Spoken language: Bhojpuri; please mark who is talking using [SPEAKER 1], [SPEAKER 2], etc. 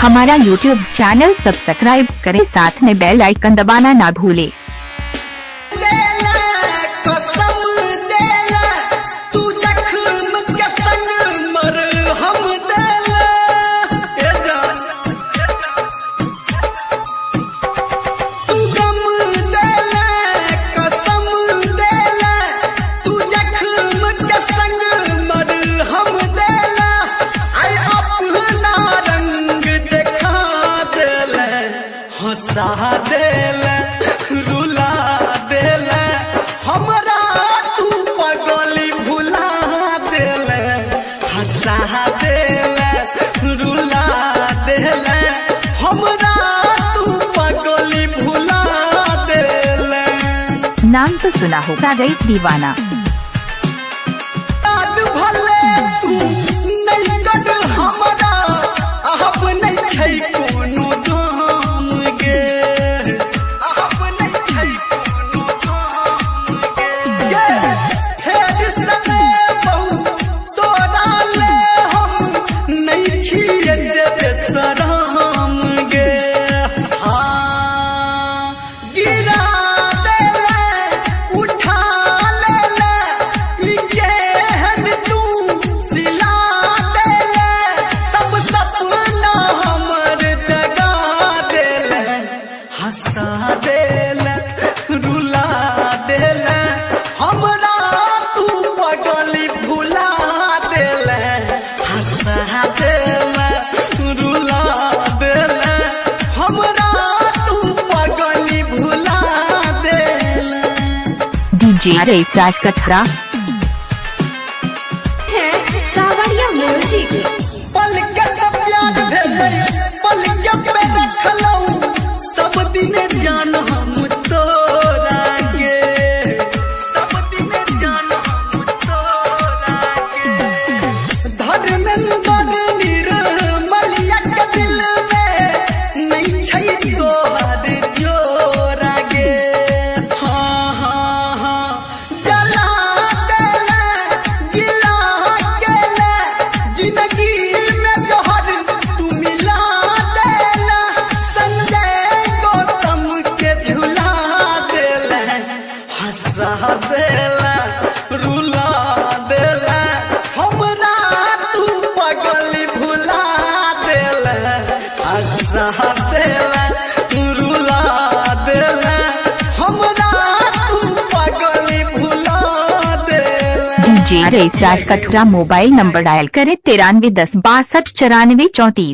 [SPEAKER 1] हमारा YouTube चैनल सब्सक्राइब करें, साथ में बेल आइकन दबाना ना भूलें।
[SPEAKER 2] हंसा देल रुला देल हमरा तू पगली भुला देल, हंसा देल रुला देल हमरा तू पगली भुला देल।
[SPEAKER 1] नाम तो सुना होगा रईस दीवाना।
[SPEAKER 2] भले तू नहीं कट हमरा अब नहीं छै कोनो हंसा देल रुला देल हमरा तू पगली भुला देल, हंसा देल रुला देल हमरा तू पगली भुला देल।
[SPEAKER 1] DJ रईस राज कठरा
[SPEAKER 2] पल के सब याद भेलै, पल के पे रखलौ सब दिन जान हम तोरा के, सब दिन जान हम तोरा के। धर्मेंद्र निर्मलिया के दिल में नहीं छै तोहर जोरा गे। हाँ हाँ हाँ जला देले गिला केले जिंदगी में जोहर तू मिला देला, संजय गौतम के झुला देला, हंसा देला रुला देला हमरा तू पगली भुला देला, हंसा देला रुला देला हमरा तू पगली भुला देला।
[SPEAKER 1] DJ रईस राज कठरा मोबाइल नंबर डायल करें 93 10 62 94 34।